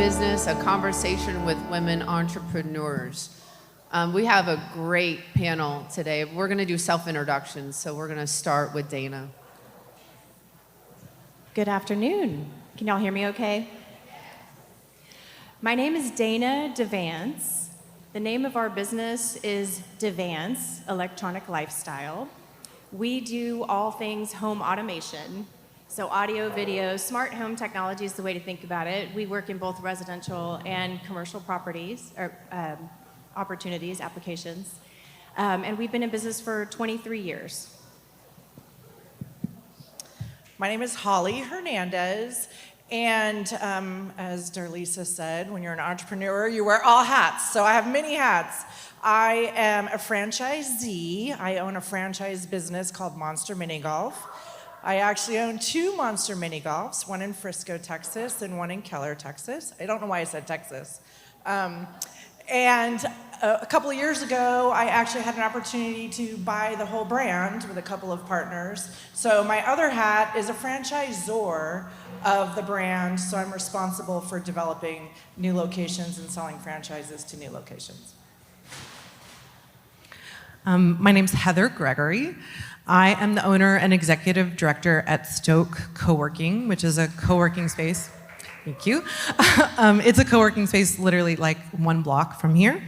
Business, a conversation with women entrepreneurs. We have a great panel today. We're going to do self-introductions, so we're going to start with Dana. Good afternoon. Can y'all hear me okay? My name is Dana DeVance. The name of our business is DeVance Electronic Lifestyle. We do all things home automation. So audio, video, smart home technology is the way to think about it. We work in both residential and commercial properties, or opportunities, applications. And we've been in business for 23 years. My name is Holly Hernandez, and as Darlisa said, when you're an entrepreneur, you wear all hats. So I have many hats. I am a franchisee. I own a franchise business called Monster Mini Golf. I actually own 2 Monster Mini Golfs, one in Frisco, Texas, and one in Keller, Texas. I don't know why I said Texas. And a couple of years ago, I actually had an opportunity to buy the whole brand with a couple of partners. So my other hat is a franchisor of the brand, so I'm responsible for developing new locations and selling franchises to new locations. My name's Heather Gregory. I am the owner and executive director at Stoke Coworking, which is a co-working space. Thank you. It's a co-working space literally like 1 block from here.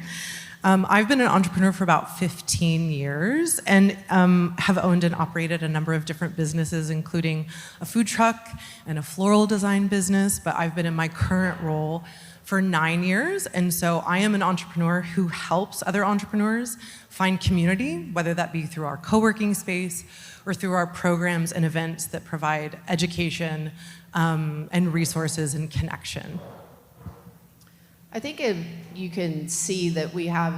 I've been an entrepreneur for about 15 years and have owned and operated a number of different businesses, including a food truck and a floral design business, but I've been in my current role for 9 years, and so I am an entrepreneur who helps other entrepreneurs find community, whether that be through our co-working space or through our programs and events that provide education and resources and connection. I think you can see that we have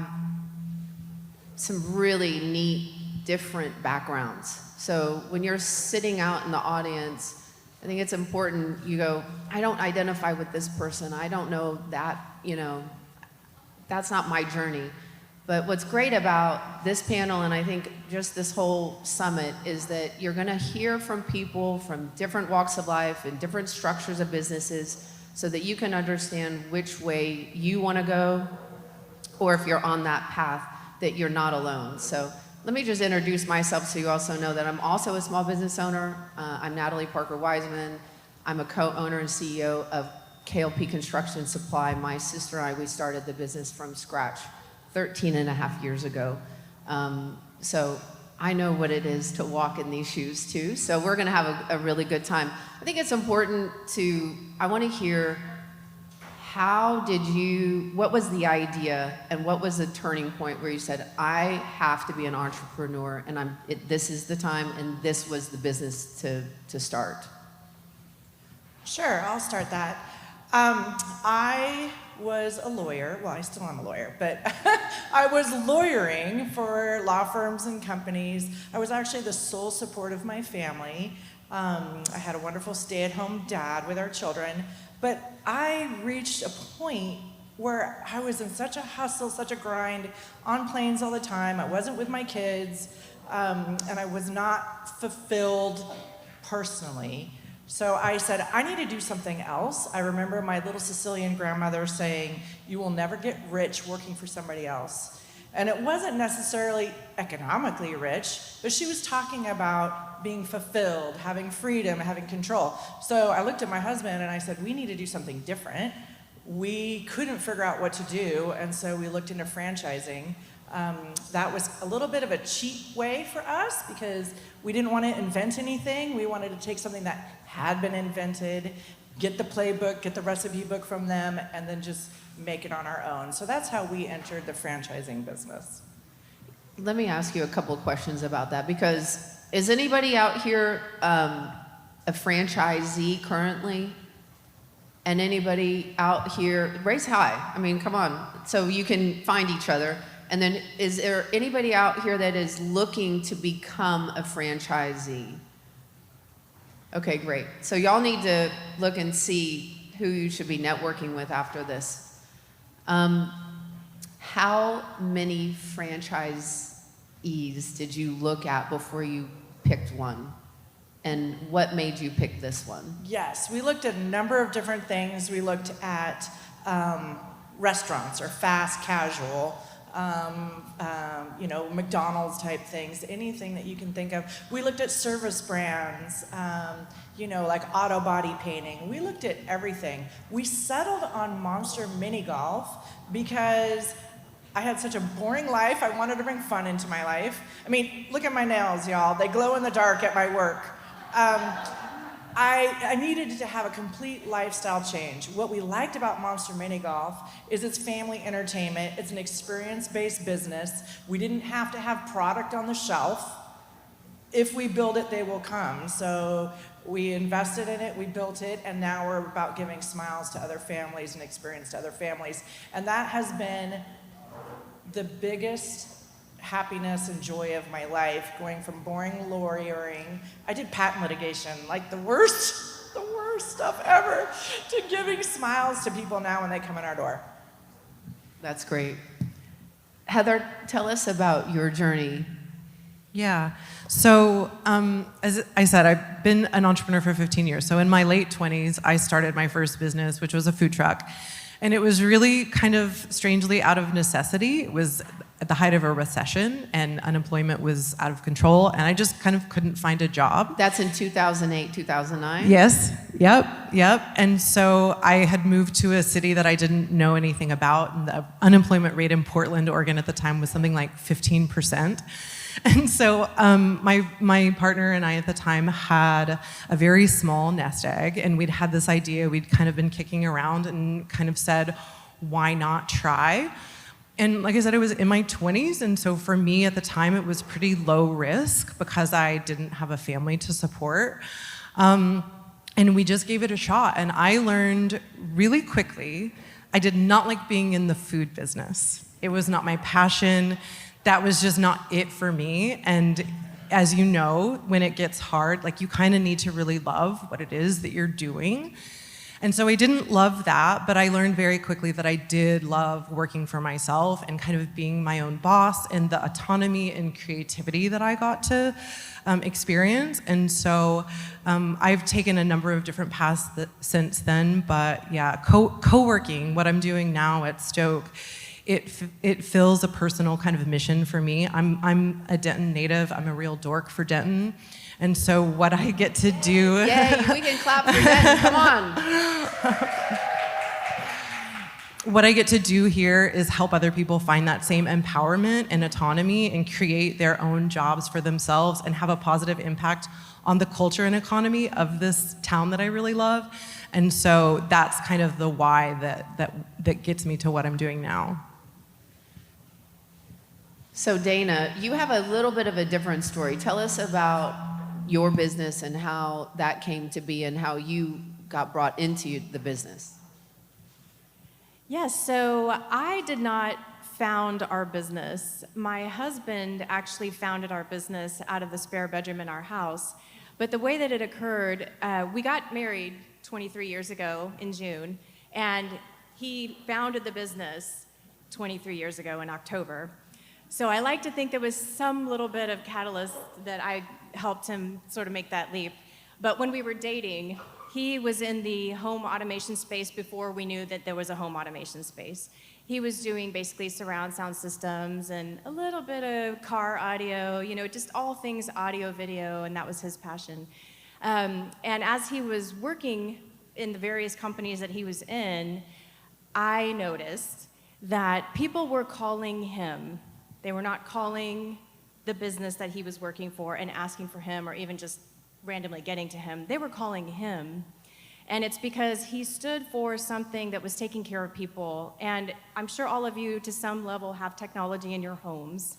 some really neat, different backgrounds. So when you're sitting out in the audience, I think it's important you go, I don't identify with this person. I don't know that, that's not my journey. But what's great about this panel, and I think just this whole summit, is that you're gonna hear from people from different walks of life and different structures of businesses so that you can understand which way you wanna go, or if you're on that path, that you're not alone. So let me just introduce myself so you also know that I'm also a small business owner. I'm Nathali Weisman. I'm a co-owner and CEO of KLP Construction Supply. My sister and I, we started the business from scratch 13 and a half years ago. So I know what it is to walk in these shoes too. So we're gonna have a really good time. I think it's important I wanna hear what was the idea and what was the turning point where you said, I have to be an entrepreneur and this is the time and this was the business to start? Sure, I'll start that. I was a lawyer. Well, I still am a lawyer, but I was lawyering for law firms and companies. I was actually the sole support of my family. I had a wonderful stay-at-home dad with our children, but I reached a point where I was in such a hustle, such a grind, on planes all the time. I wasn't with my kids, and I was not fulfilled personally. So I said, I need to do something else. I remember my little Sicilian grandmother saying, you will never get rich working for somebody else. And it wasn't necessarily economically rich, but she was talking about being fulfilled, having freedom, having control. So I looked at my husband and I said, we need to do something different. We couldn't figure out what to do, and so we looked into franchising. That was a little bit of a cheap way for us because we didn't want to invent anything. We wanted to take something that had been invented, get the playbook, get the recipe book from them, and then just make it on our own. So that's how we entered the franchising business. Let me ask you a couple of questions about that, because is anybody out here a franchisee currently? And anybody out here, raise high, I mean, come on, so you can find each other. And then is there anybody out here that is looking to become a franchisee? Okay, great. So y'all need to look and see who you should be networking with after this. How many franchisees did you look at before you picked one? And what made you pick this one? Yes, we looked at a number of different things. We looked at restaurants or fast casual, McDonald's type things, anything that you can think of. We looked at service brands, like auto body painting. We looked at everything. We settled on Monster Mini Golf because I had such a boring life. I wanted to bring fun into my life. I mean, look at my nails, y'all. They glow in the dark at my work. I needed to have a complete lifestyle change. What we liked about Monster Mini Golf is it's family entertainment. It's an experience-based business. We didn't have to have product on the shelf. If we build it, they will come. So we invested in it, we built it, and now we're about giving smiles to other families and experience to other families. And that has been the biggest happiness and joy of my life, going from boring lawyering. I did patent litigation, like the worst stuff ever, to giving smiles to people now when they come in our door. That's great. Heather, tell us about your journey. Yeah. So, as I said, I've been an entrepreneur for 15 years. So in my late 20s, I started my first business, which was a food truck. And it was really kind of strangely out of necessity. It was at the height of a recession, and unemployment was out of control, and I just kind of couldn't find a job. That's in 2008, 2009? Yes, yep. And so I had moved to a city that I didn't know anything about, and the unemployment rate in Portland, Oregon at the time was something like 15%. And so my partner and I at the time had a very small nest egg, and we'd had this idea we'd kind of been kicking around and kind of said, why not try? And like I said, I was in my 20s, and so for me at the time, it was pretty low risk because I didn't have a family to support. And we just gave it a shot, and I learned really quickly I did not like being in the food business. It was not my passion. That was just not it for me. And as you know, when it gets hard, like you kind of need to really love what it is that you're doing. And so I didn't love that, but I learned very quickly that I did love working for myself and kind of being my own boss, and the autonomy and creativity that I got to experience. And so I've taken a number of different paths since then, but yeah, co-working, what I'm doing now at Stoke, it fills a personal kind of mission for me. I'm a Denton native. I'm a real dork for Denton. And so what I get to do... Yay, we can clap for Denton, come on. What I get to do here is help other people find that same empowerment and autonomy and create their own jobs for themselves and have a positive impact on the culture and economy of this town that I really love. And so that's kind of the why that gets me to what I'm doing now. So Dana, you have a little bit of a different story. Tell us about your business and how that came to be and how you got brought into the business. Yes, so I did not found our business. My husband actually founded our business out of the spare bedroom in our house. But the way that it occurred, we got married 23 years ago in June, and he founded the business 23 years ago in October. So I like to think there was some little bit of catalyst that I helped him sort of make that leap. But when we were dating, he was in the home automation space before we knew that there was a home automation space. He was doing basically surround sound systems and a little bit of car audio, just all things audio, video, and that was his passion. And as he was working in the various companies that he was in, I noticed that people were calling him. They were not calling the business that he was working for and asking for him or even just randomly getting to him. They were calling him. And it's because he stood for something that was taking care of people. And I'm sure all of you, to some level, have technology in your homes.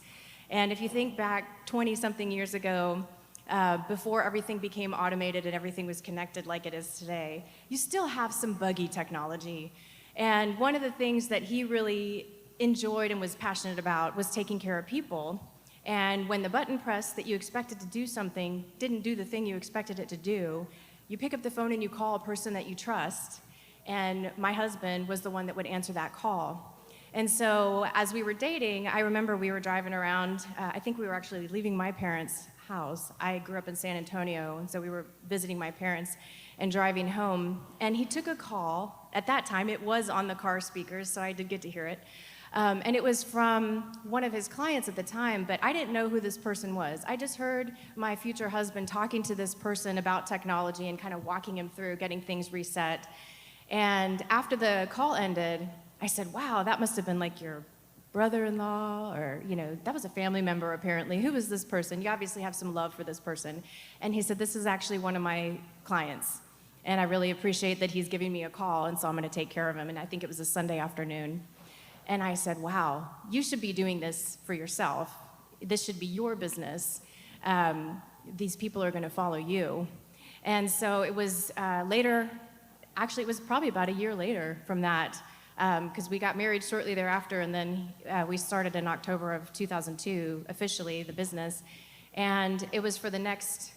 And if you think back 20-something years ago, before everything became automated and everything was connected like it is today, you still have some buggy technology. And one of the things that he really enjoyed and was passionate about was taking care of people. And when the button press that you expected to do something didn't do the thing you expected it to do, you pick up the phone and you call a person that you trust. And my husband was the one that would answer that call. And so as we were dating, I remember we were driving around. I think we were actually leaving my parents' house. I grew up in San Antonio, and so we were visiting my parents. and driving home, and he took a call. At that time, it was on the car speakers, so I did get to hear it. And it was from one of his clients at the time, but I didn't know who this person was. I just heard my future husband talking to this person about technology and kind of walking him through getting things reset. And after the call ended, I said, wow, that must have been like your brother-in-law, or, that was a family member apparently. Who was this person? You obviously have some love for this person. And he said, this is actually one of my clients. And I really appreciate that he's giving me a call, and so I'm gonna take care of him. And I think it was a Sunday afternoon. And I said, wow, you should be doing this for yourself. This should be your business. These people are gonna follow you. And so it was later, actually it was probably about a year later from that, because we got married shortly thereafter, and then we started in October of 2002, officially, the business. And it was for the next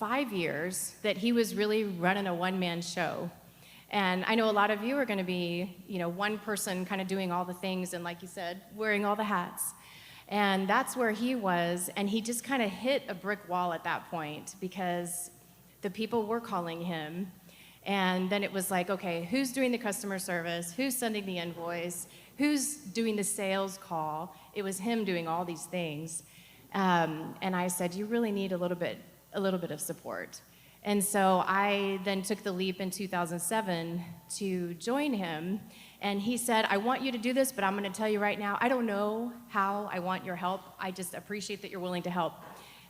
5 years that he was really running a one-man show. And I know a lot of you are going to be, one person kind of doing all the things, and like you said, wearing all the hats. And that's where he was, and he just kind of hit a brick wall at that point, because the people were calling him. And then it was like, okay, who's doing the customer service? Who's sending the invoice? Who's doing the sales call? It was him doing all these things. And I said, you really need a little bit of support. And so I then took the leap in 2007 to join him. And he said, I want you to do this, but I'm going to tell you right now, I don't know how I want your help. I just appreciate that you're willing to help.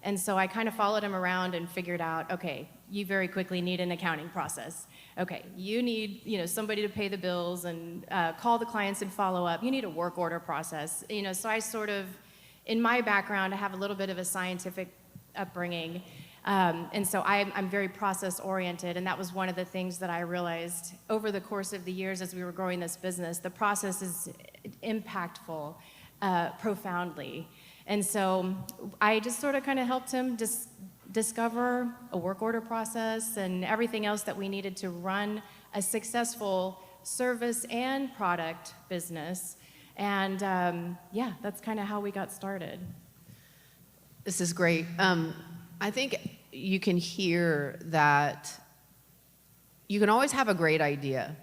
And so I kind of followed him around and figured out, okay, you very quickly need an accounting process. Okay, you need somebody to pay the bills and call the clients and follow up. You need a work order process. So I sort of, in my background, I have a little bit of a scientific upbringing. And so I'm very process-oriented, and that was one of the things that I realized over the course of the years as we were growing this business. The process is impactful profoundly. And so I just sort of kind of helped him discover a work order process and everything else that we needed to run a successful service and product business. And that's kind of how we got started. This is great. I think you can hear that you can always have a great idea,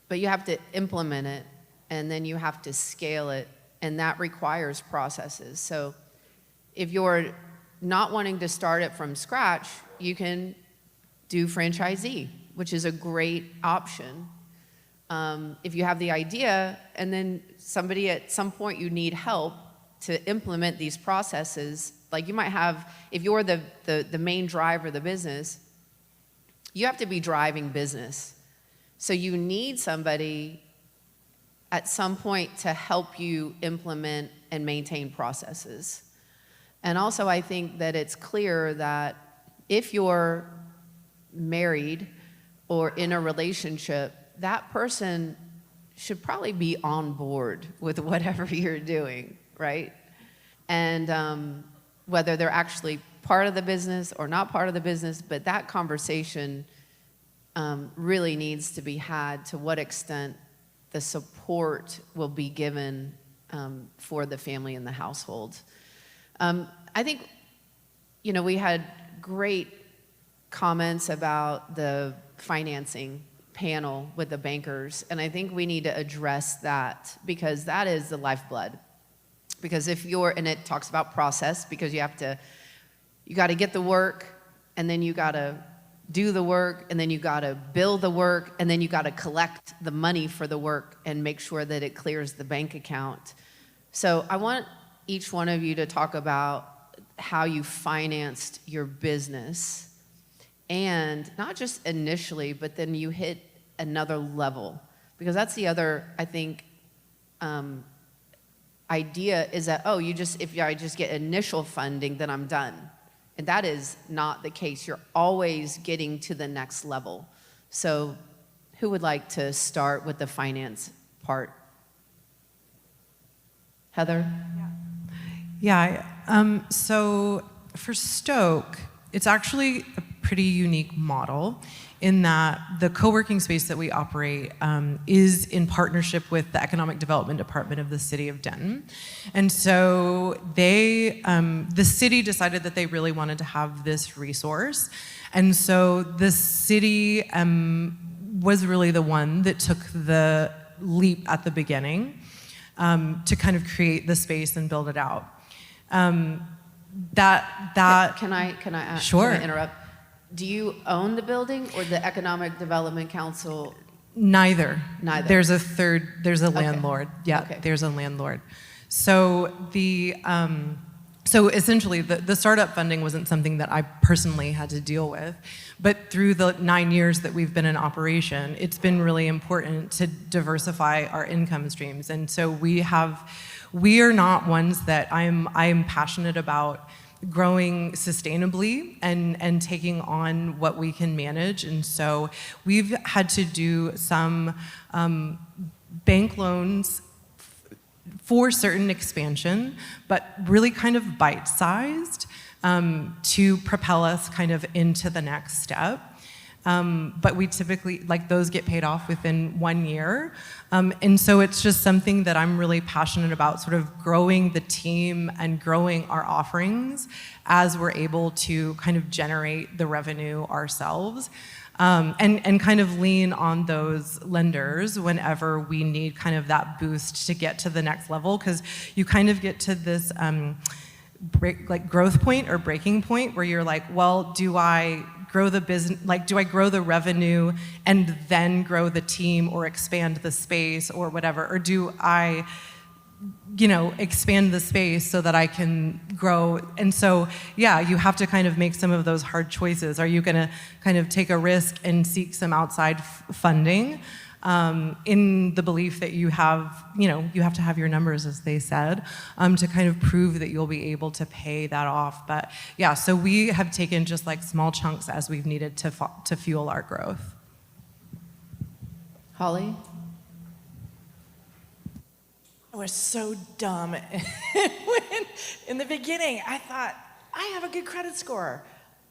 but you have to implement it, and then you have to scale it, and that requires processes. So if you're not wanting to start it from scratch, you can do franchisee, which is a great option. If you have the idea, and then somebody at some point you need help to implement these processes, like you might have, if you're the main driver of the business, you have to be driving business. So you need somebody at some point to help you implement and maintain processes. And also I think that it's clear that if you're married or in a relationship, that person should probably be on board with whatever you're doing, right? And whether they're actually part of the business or not part of the business, but that conversation really needs to be had, to what extent the support will be given for the family and the household. I think, we had great comments about the financing panel with the bankers, and I think we need to address that, because that is the lifeblood. Because and it talks about process, because you got to get the work, and then you got to do the work, and then you got to bill the work, and then you got to collect the money for the work and make sure that it clears the bank account. So I want each one of you to talk about how you financed your business, and not just initially, but then you hit another level, because that's the other, I think, idea is that, if I just get initial funding, then I'm done. And that is not the case. You're always getting to the next level. So who would like to start with the finance part? Heather? Yeah, so for Stoke, it's actually a pretty unique model in that the co-working space that we operate is in partnership with the Economic Development Department of the City of Denton. And so they, the city decided that they really wanted to have this resource. And so the city was really the one that took the leap at the beginning to kind of create the space and build it out. Can I ask, sure. Can I interrupt? Do you own the building or the Economic Development Council? Neither. Neither. There's a landlord. Yeah, Okay. There's a landlord. So so essentially the startup funding wasn't something that I personally had to deal with, but through the 9 years that we've been in operation, it's been really important to diversify our income streams. And so we are not ones that I'm passionate about growing sustainably and taking on what we can manage. And so we've had to do some bank loans for certain expansion, but really kind of bite-sized to propel us kind of into the next step. But we typically, like, those get paid off within 1 year. And so it's just something that I'm really passionate about, sort of growing the team and growing our offerings as we're able to kind of generate the revenue ourselves. And kind of lean on those lenders whenever we need kind of that boost to get to the next level, because you kind of get to this growth point or breaking point where you're like, well, do I grow the business, do I grow the revenue and then grow the team or expand the space or whatever, or do I expand the space so that I can grow? And so, yeah, you have to kind of make some of those hard choices. Are you going to kind of take a risk and seek some outside funding in the belief that you have to have your numbers, as they said, to kind of prove that you'll be able to pay that off. But yeah, so we have taken just like small chunks as we've needed to fuel our growth. Holly? I was so dumb. In the beginning, I thought, I have a good credit score.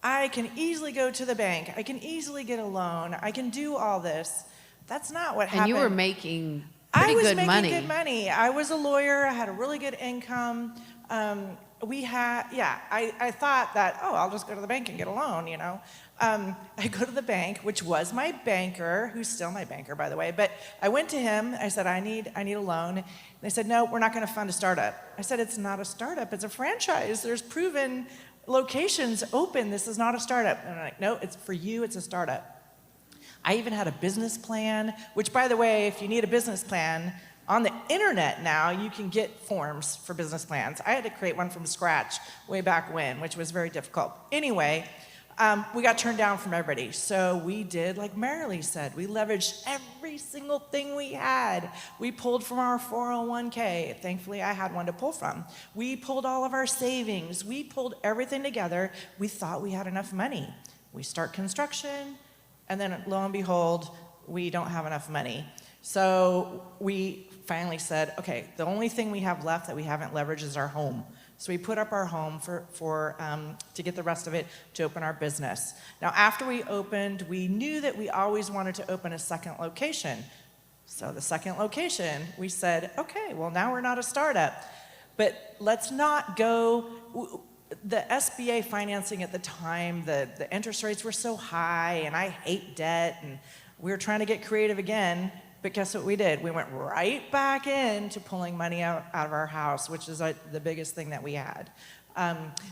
I can easily go to the bank. I can easily get a loan. I can do all this. That's not what happened. And you were making pretty good money. I was making good money. I was a lawyer. I had a really good income. I thought that, I'll just go to the bank and get a loan, I go to the bank, which was my banker, who's still my banker, by the way. But I went to him. I said, I need a loan. And they said, no, we're not going to fund a startup. I said, it's not a startup. It's a franchise. There's proven locations open. This is not a startup. And I'm like, no, it's for you. It's a startup. I even had a business plan, which, by the way, if you need a business plan, on the internet now, you can get forms for business plans. I had to create one from scratch way back when, which was very difficult. Anyway, we got turned down from everybody. So we did like Marilee said. We leveraged every single thing we had. We pulled from our 401k. Thankfully, I had one to pull from. We pulled all of our savings. We pulled everything together. We thought we had enough money. We start construction, and then lo and behold, we don't have enough money. So we finally said, okay, the only thing we have left that we haven't leveraged is our home. So we put up our home to get the rest of it to open our business. Now, after we opened, we knew that we always wanted to open a second location. So the second location, we said, okay, well, now we're not a startup, but let's not go. The SBA financing at the time, the interest rates were so high, and I hate debt, and we were trying to get creative again. But guess what we did? We went right back into pulling money out of our house, which is the biggest thing that we had.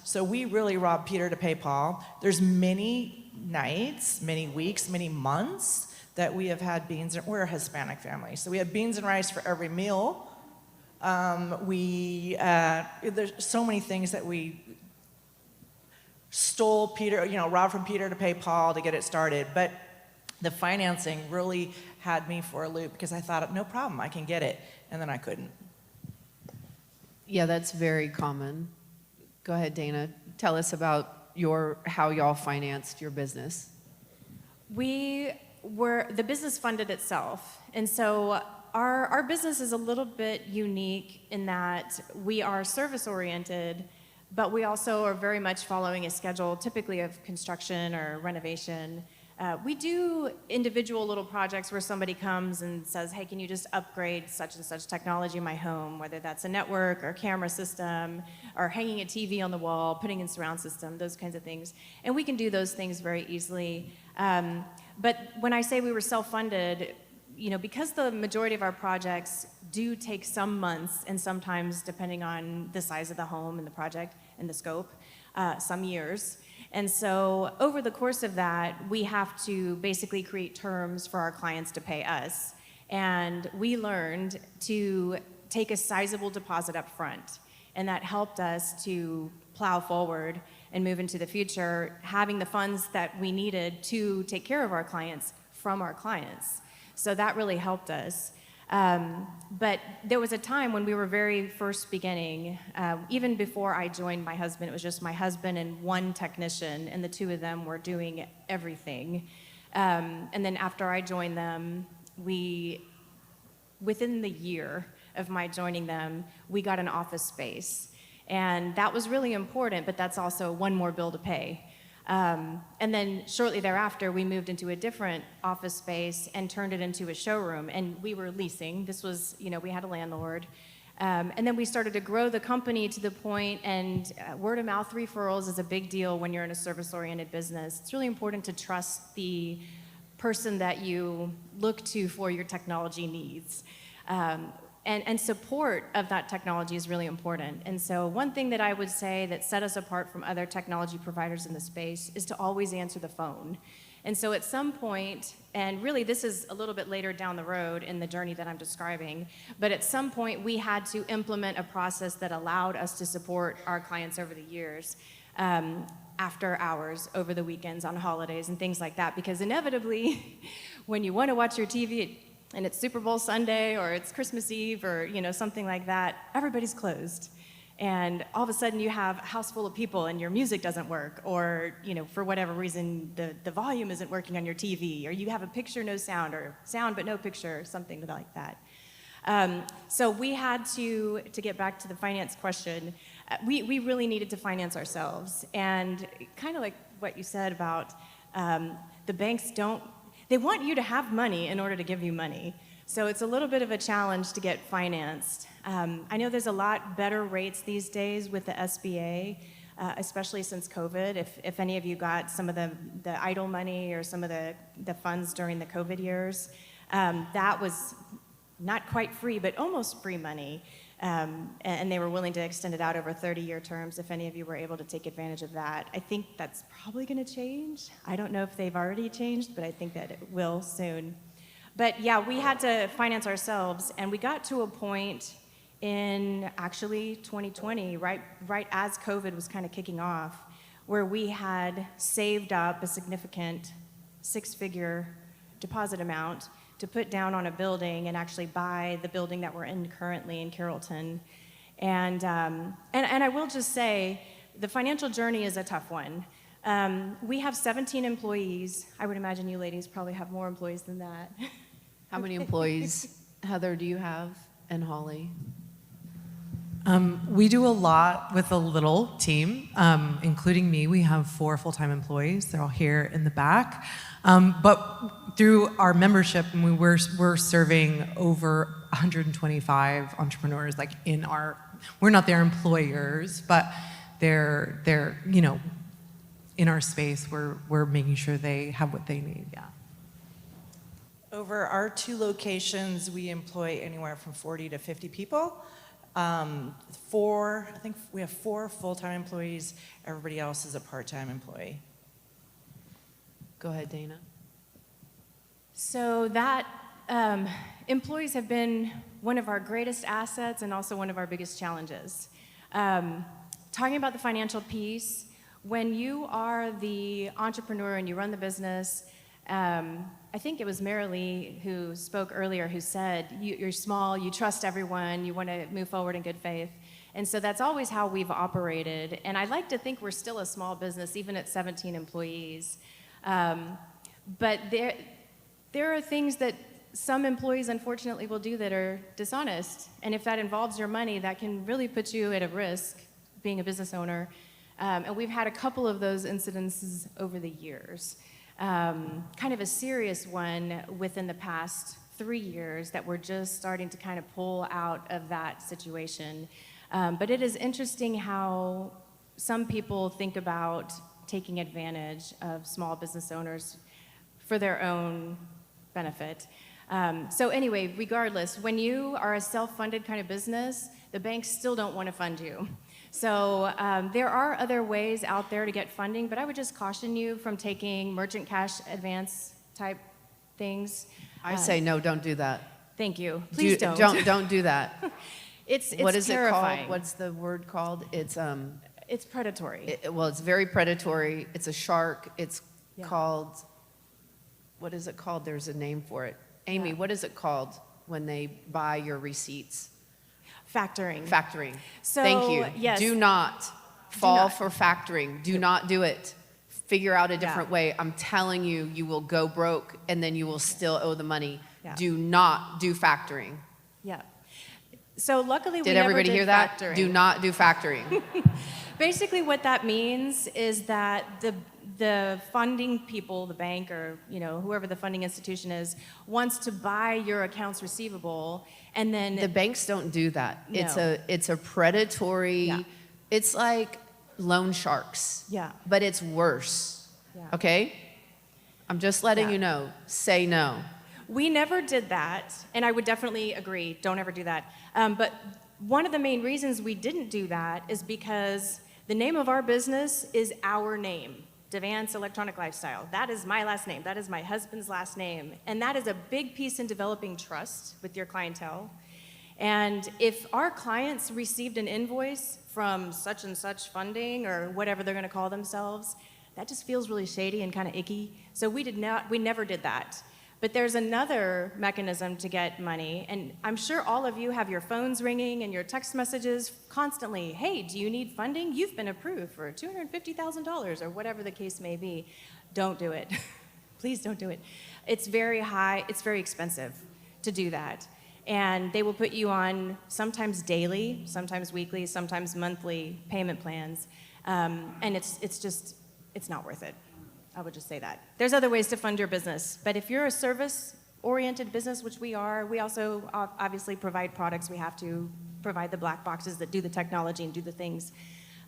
So we really robbed Peter to pay Paul. There's many nights, many weeks, many months that we have had beans. We're a Hispanic family, so we had beans and rice for every meal. There's so many things that we stole Peter, robbed from Peter to pay Paul to get it started. But the financing really had me for a loop because I thought, no problem, I can get it. And then I couldn't. Yeah, that's very common. Go ahead, Dana. Tell us about how y'all financed your business. The business funded itself. And so our business is a little bit unique in that we are service oriented, But we also are very much following a schedule, typically of construction or renovation. We do individual little projects where somebody comes and says, hey, can you just upgrade such and such technology in my home, whether that's a network or camera system or hanging a TV on the wall, putting in surround system, those kinds of things. And we can do those things very easily. But when I say we were self-funded, because the majority of our projects do take some months and sometimes, depending on the size of the home and the project and the scope, some years. And so over the course of that, we have to basically create terms for our clients to pay us. And we learned to take a sizable deposit up front. And that helped us to plow forward and move into the future, having the funds that we needed to take care of our clients from our clients. So that really helped us. But there was a time when we were very first beginning, even before I joined my husband, it was just my husband and one technician, and the two of them were doing everything. And then after I joined them, within the year of my joining them, we got an office space. And that was really important, but that's also one more bill to pay. And then shortly thereafter, we moved into a different office space and turned it into a showroom. And we were leasing. This was, we had a landlord. And then we started to grow the company to the point, and word of mouth referrals is a big deal when you're in a service-oriented business. It's really important to trust the person that you look to for your technology needs. And support of that technology is really important. And so one thing that I would say that set us apart from other technology providers in the space is to always answer the phone. And so at some point, and really this is a little bit later down the road in the journey that I'm describing, but at some point we had to implement a process that allowed us to support our clients over the years, after hours, over the weekends, on holidays, and things like that. Because inevitably, when you want to watch your TV, and it's Super Bowl Sunday, or it's Christmas Eve, or something like that, everybody's closed. And all of a sudden you have a house full of people and your music doesn't work, or for whatever reason the volume isn't working on your TV, or you have a picture, no sound, or sound but no picture, or something like that. So we had to get back to the finance question, we really needed to finance ourselves. And kind of like what you said about the banks they want you to have money in order to give you money. So it's a little bit of a challenge to get financed. I know there's a lot better rates these days with the SBA, especially since COVID. If any of you got some of the idle money or some of the funds during the COVID years, that was not quite free, but almost free money. And they were willing to extend it out over 30-year terms if any of you were able to take advantage of that. I think that's probably going to change. I don't know if they've already changed, but I think that it will soon. But yeah, we had to finance ourselves, and we got to a point in actually 2020, right as COVID was kind of kicking off, where we had saved up a significant six-figure deposit amount to put down on a building and actually buy the building that we're in currently in Carrollton. And I will just say, the financial journey is a tough one. We have 17 employees. I would imagine you ladies probably have more employees than that. How many employees, Heather, do you have, and Holly? We do a lot with a little team, including me. We have 4 full-time employees. They're all here in the back. But through our membership, we're serving over 125 entrepreneurs. We're not their employers, but they're in our space. We're making sure they have what they need. Yeah. Over our 2 locations, we employ anywhere from 40 to 50 people. I think we have 4 full-time employees. Everybody else is a part-time employee. Go ahead, Dana. So that employees have been one of our greatest assets and also one of our biggest challenges. Talking about the financial piece, when you are the entrepreneur and you run the business, I think it was Marilee who spoke earlier who said, you're small, you trust everyone, you want to move forward in good faith. And so that's always how we've operated. And I like to think we're still a small business, even at 17 employees. But there are things that some employees, unfortunately, will do that are dishonest. And if that involves your money, that can really put you at a risk being a business owner. And we've had a couple of those incidences over the years. Kind of a serious one within the past 3 years that we're just starting to kind of pull out of that situation. But it is interesting how some people think about taking advantage of small business owners for their own benefit. So anyway, regardless, when you are a self-funded kind of business, the banks still don't want to fund you. So there are other ways out there to get funding, but I would just caution you from taking merchant cash advance type things. I say no, don't do that. Thank you. Please don't. Don't do that. It's What is terrifying. it called? What's the word called? It's predatory. Well, it's very predatory. It's a shark. It's Yeah. called, what is it called? There's a name for it. Amy, Yeah. what is it called when they buy your receipts? Factoring. Factoring. So, Thank you. yes. Do not fall not. for factoring. Do not do it. Figure out a different Yeah. way. I'm telling you, you will go broke and then you will still owe the money. Yeah. Do not do factoring. Yeah. So luckily we Did never everybody did hear that? factoring. Do not do factoring. Basically what that means is that the funding people, the bank or whoever the funding institution is, wants to buy your accounts receivable and then The banks don't do that. No. It's a predatory, Yeah. it's like loan sharks. Yeah. But it's worse. Yeah. Okay? I'm just letting Yeah. you know. Say no. We never did that, and I would definitely agree, don't ever do that. But one of the main reasons we didn't do that is because the name of our business is our name, DeVance Electronic Lifestyle. That is my last name. That is my husband's last name. And that is a big piece in developing trust with your clientele. And if our clients received an invoice from such and such funding or whatever they're going to call themselves, that just feels really shady and kind of icky. So we never did that. But there's another mechanism to get money, and I'm sure all of you have your phones ringing and your text messages constantly. Hey, do you need funding? You've been approved for $250,000 or whatever the case may be. Don't do it. Please don't do it. It's very high, it's very expensive to do that. And they will put you on sometimes daily, sometimes weekly, sometimes monthly payment plans. And it's not worth it. I would just say that. There's other ways to fund your business, but if you're a service-oriented business, which we are, we also obviously provide products. We have to provide the black boxes that do the technology and do the things.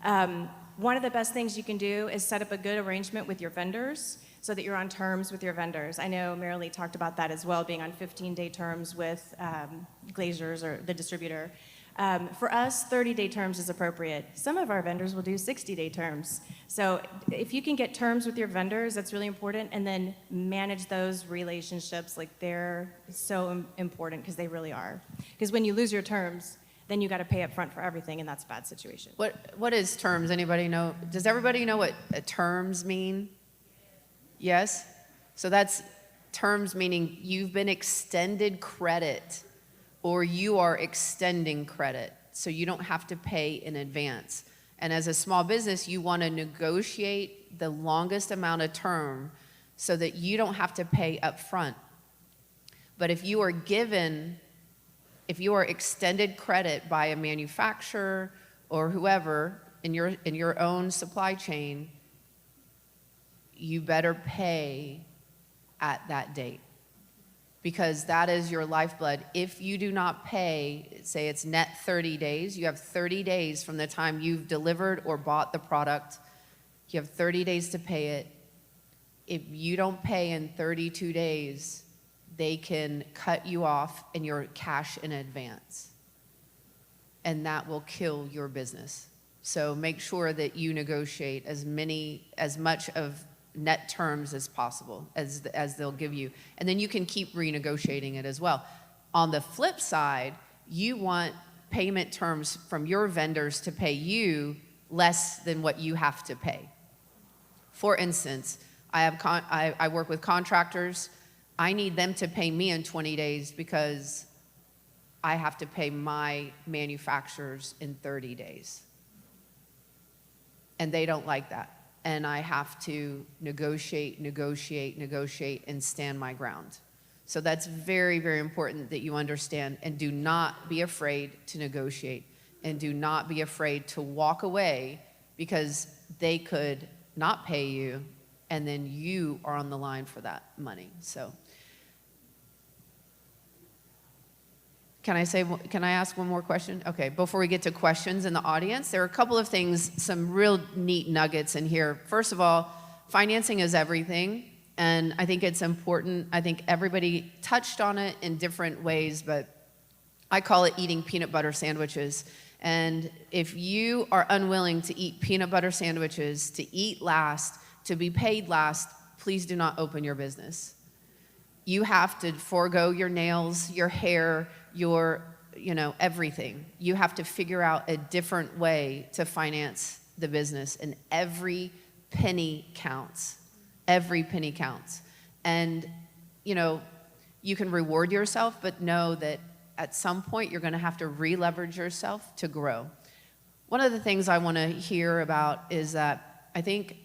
One of the best things you can do is set up a good arrangement with your vendors so that you're on terms with your vendors. I know Marilee talked about that as well, being on 15-day terms with Glazers or the distributor. For us, 30-day terms is appropriate. Some of our vendors will do 60-day terms. So if you can get terms with your vendors, that's really important, and then manage those relationships. Like, they're so important because they really are. Because when you lose your terms, then you got to pay up front for everything, and that's a bad situation. What is terms? Anybody know? Does everybody know what terms mean? Yes? So that's terms meaning you've been extended credit or you are extending credit, so you don't have to pay in advance. And as a small business, you want to negotiate the longest amount of term so that you don't have to pay up front. But if you are extended credit by a manufacturer or whoever in your own supply chain, you better pay at that date, because that is your lifeblood. If you do not pay, say it's net 30 days, you have 30 days from the time you've delivered or bought the product. You have 30 days to pay it. If you don't pay in 32 days, they can cut you off and your cash in advance. And that will kill your business. So make sure that you negotiate as much of net terms as possible, as they'll give you. And then you can keep renegotiating it as well. On the flip side, you want payment terms from your vendors to pay you less than what you have to pay. For instance, I work with contractors. I need them to pay me in 20 days because I have to pay my manufacturers in 30 days. And they don't like that. And I have to negotiate, and stand my ground. So that's very, very important that you understand, and do not be afraid to negotiate. And do not be afraid to walk away because they could not pay you and then you are on the line for that money. So can I ask one more question? Okay, before we get to questions in the audience, there are a couple of things, some real neat nuggets in here. First of all, financing is everything, and I think it's important. I think everybody touched on it in different ways, but I call it eating peanut butter sandwiches. And if you are unwilling to eat peanut butter sandwiches, to eat last, to be paid last, please do not open your business. You have to forego your nails, your hair, your, everything. You have to figure out a different way to finance the business, and every penny counts. Every penny counts. And, you can reward yourself, but know that at some point you're gonna have to re-leverage yourself to grow. One of the things I wanna hear about is that I think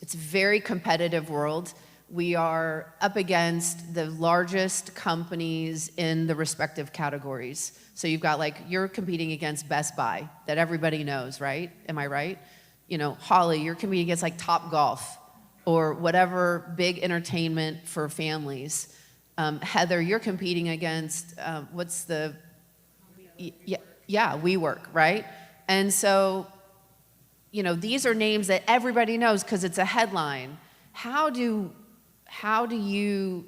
it's a very competitive world. We are up against the largest companies in the respective categories. So you've got you're competing against Best Buy, that everybody knows, right? Am I right? Holly, you're competing against Top Golf or whatever big entertainment for families. Heather, you're competing against, WeWork, right? And so, these are names that everybody knows because it's a headline. How do you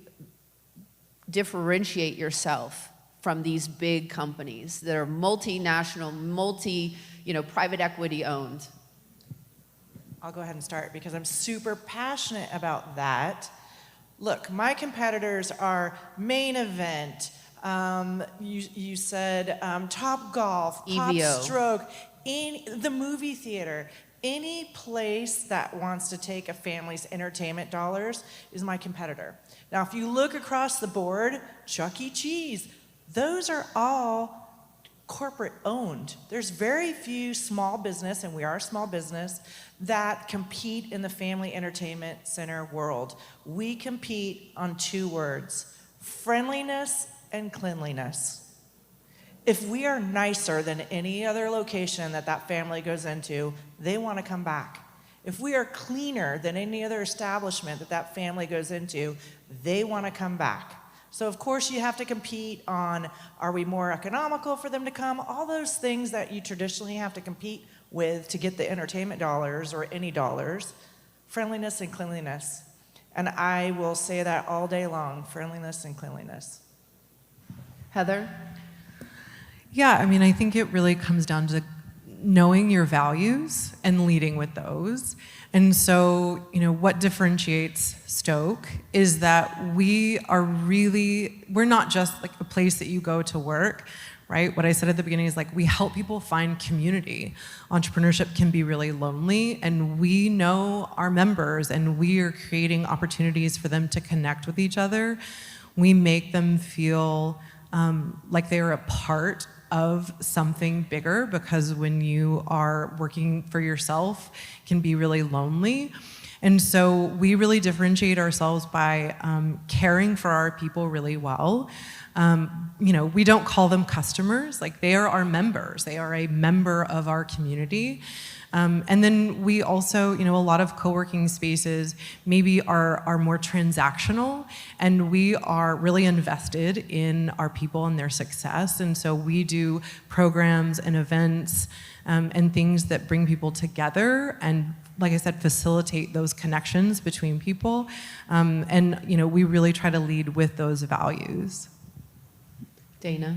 differentiate yourself from these big companies that are multinational, private equity owned? I'll go ahead and start because I'm super passionate about that. Look, my competitors are Main Event, you said Top Golf, Pop EVO. Stroke, the movie theater. Any place that wants to take a family's entertainment dollars is my competitor. Now, if you look across the board, Chuck E. Cheese, those are all corporate owned. There's very few small business, and we are a small business, that compete in the family entertainment center world. We compete on two words: friendliness and cleanliness. If we are nicer than any other location that family goes into, they want to come back. If we are cleaner than any other establishment that family goes into, they want to come back. So of course you have to compete on, are we more economical for them to come? All those things that you traditionally have to compete with to get the entertainment dollars or any dollars. Friendliness and cleanliness. And I will say that all day long, friendliness and cleanliness. Heather? Yeah, I think it really comes down to knowing your values and leading with those. And so, what differentiates Stoke is that we're not just a place that you go to work, right? What I said at the beginning is we help people find community. Entrepreneurship can be really lonely, and we know our members, and we are creating opportunities for them to connect with each other. We make them feel like they are a part of something bigger, because when you are working for yourself, it can be really lonely. And so we really differentiate ourselves by caring for our people really well. We don't call them customers, they are our members. They are a member of our community. And then we also, a lot of co-working spaces maybe are more transactional, and we are really invested in our people and their success. And so we do programs and events and things that bring people together and, like I said, facilitate those connections between people. And we really try to lead with those values. Dana?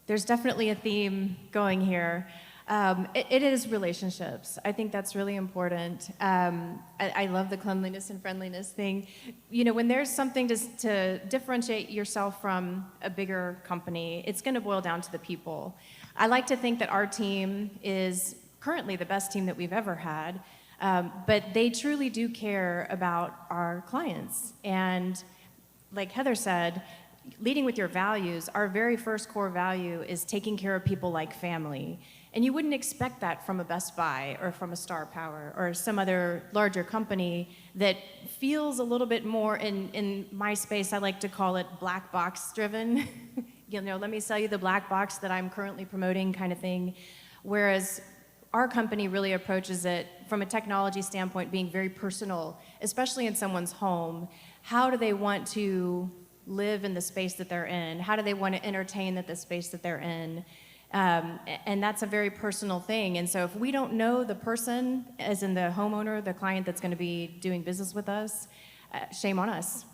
There's definitely a theme going here. It is relationships. I think that's really important. I love the cleanliness and friendliness thing. When there's something to differentiate yourself from a bigger company, it's going to boil down to the people. I like to think that our team is currently the best team that we've ever had, but they truly do care about our clients. And like Heather said, leading with your values, our very first core value is taking care of people like family. And you wouldn't expect that from a Best Buy or from a Star Power or some other larger company that feels a little bit more, in my space, I like to call it black box driven. let me sell you the black box that I'm currently promoting kind of thing. Whereas our company really approaches it from a technology standpoint, being very personal, especially in someone's home. How do they want to live in the space that they're in? How do they want to entertain the space that they're in? And that's a very personal thing. And so if we don't know the person, as in the homeowner, the client that's going to be doing business with us, shame on us.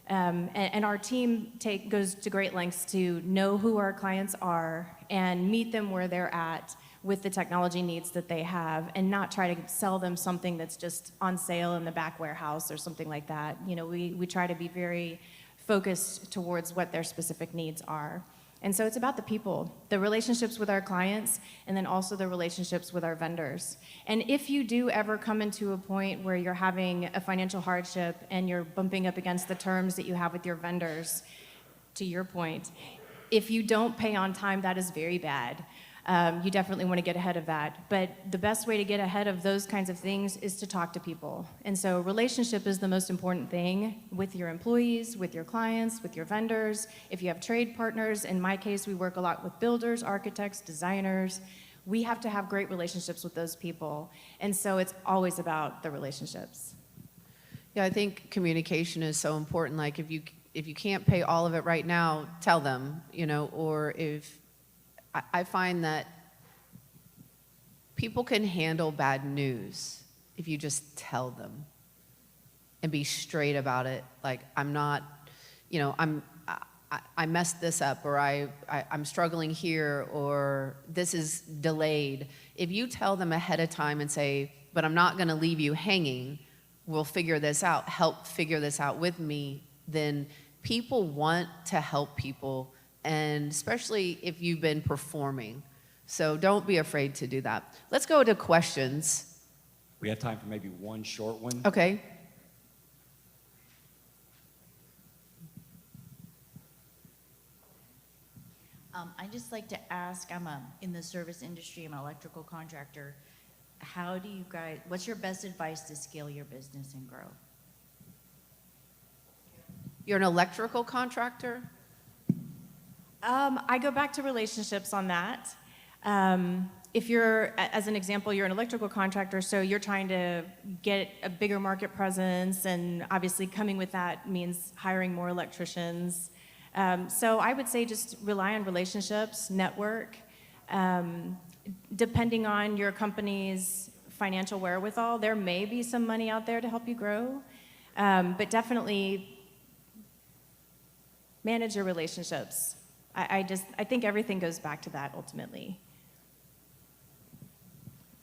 And our team goes to great lengths to know who our clients are and meet them where they're at with the technology needs that they have, and not try to sell them something that's just on sale in the back warehouse or something like that. We try to be very focused towards what their specific needs are. And so it's about the people, the relationships with our clients, and then also the relationships with our vendors. And if you do ever come into a point where you're having a financial hardship and you're bumping up against the terms that you have with your vendors, to your point, if you don't pay on time, that is very bad. You definitely want to get ahead of that. But the best way to get ahead of those kinds of things is to talk to people. And so relationship is the most important thing with your employees, with your clients, with your vendors. If you have trade partners, in my case, we work a lot with builders, architects, designers. We have to have great relationships with those people. And so it's always about the relationships. Yeah, I think communication is so important. Like if you can't pay all of it right now, tell them, or if I find that people can handle bad news if you just tell them and be straight about it. Like, I'm not, I messed this up, or I'm struggling here, or this is delayed. If you tell them ahead of time and say, but I'm not going to leave you hanging, we'll figure this out, help figure this out with me, then people want to help people. And especially if you've been performing. So don't be afraid to do that. Let's go to questions. We have time for maybe one short one. Okay. I'd just like to ask, I'm in the service industry, I'm an electrical contractor. How do you guys, what's your best advice to scale your business and grow? You're an electrical contractor? I go back to relationships on that. If you're, as an example, you're an electrical contractor, so you're trying to get a bigger market presence, and obviously coming with that means hiring more electricians. So I would say just rely on relationships, network. Depending on your company's financial wherewithal, there may be some money out there to help you grow, but definitely manage your relationships. I think everything goes back to that ultimately.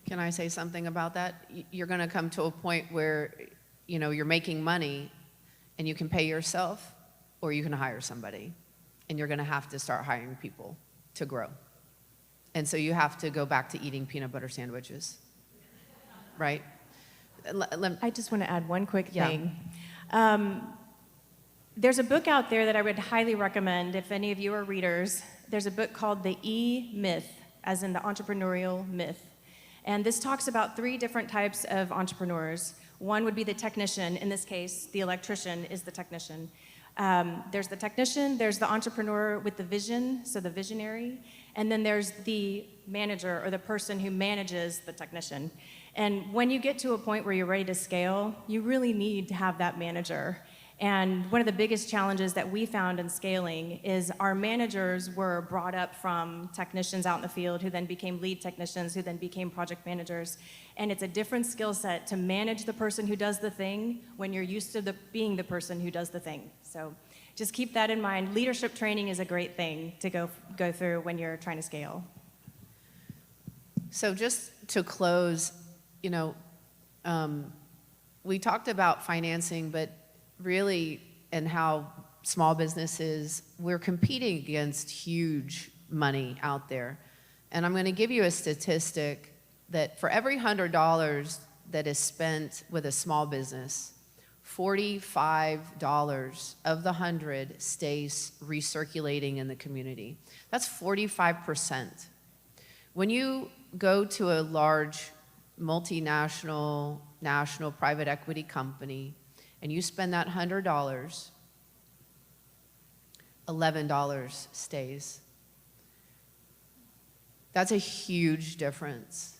Can I say something about that? You're going to come to a point where, you're making money and you can pay yourself, or you can hire somebody, and you're going to have to start hiring people to grow. And so you have to go back to eating peanut butter sandwiches, right? I just want to add one quick Yeah. thing. There's a book out there that I would highly recommend if any of you are readers. There's a book called The E-Myth, as in the entrepreneurial myth. And this talks about 3 different types of entrepreneurs. One would be the technician. In this case, the electrician is the technician. There's the technician, there's the entrepreneur with the vision, so the visionary, and then there's the manager, or the person who manages the technician. And when you get to a point where you're ready to scale, you really need to have that manager. And one of the biggest challenges that we found in scaling is our managers were brought up from technicians out in the field, who then became lead technicians, who then became project managers. And it's a different skill set to manage the person who does the thing when you're used to being the person who does the thing. So just keep that in mind. Leadership training is a great thing to go through when you're trying to scale. So just to close, we talked about financing, but really, and how small businesses, we're competing against huge money out there. And I'm going to give you a statistic that for every $100 that is spent with a small business, $45 of the 100 stays recirculating in the community. That's 45%. When you go to a large multinational, national private equity company, and you spend that $100, $11 stays. That's a huge difference.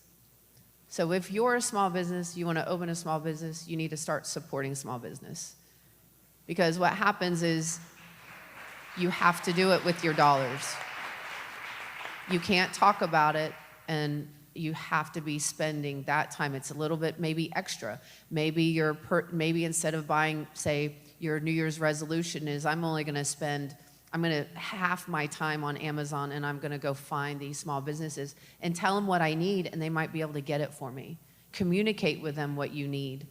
So if you're a small business, you want to open a small business, you need to start supporting small business. Because what happens is you have to do it with your dollars. You can't talk about it, and you have to be spending that time. It's a little bit maybe extra. Maybe maybe instead of buying, say, your New Year's resolution is I'm going to half my time on Amazon, and I'm going to go find these small businesses and tell them what I need, and they might be able to get it for me. Communicate with them what you need,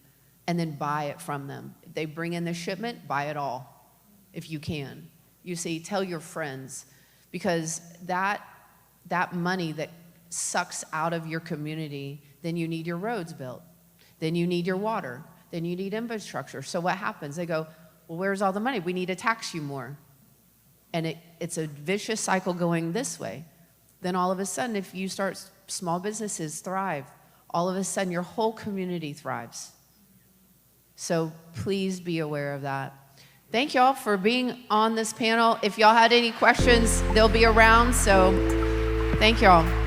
and then buy it from them. If they bring in the shipment, buy it all, if you can. You see, tell your friends, because that money that sucks out of your community, then you need your roads built, then you need your water, then you need infrastructure. So what happens? They go, well, where's all the money? We need to tax you more. And it's a vicious cycle going this way. Then all of a sudden, if you start, small businesses thrive. All of a sudden, your whole community thrives. So please be aware of that. Thank y'all for being on this panel. If y'all had any questions, they'll be around. So thank y'all.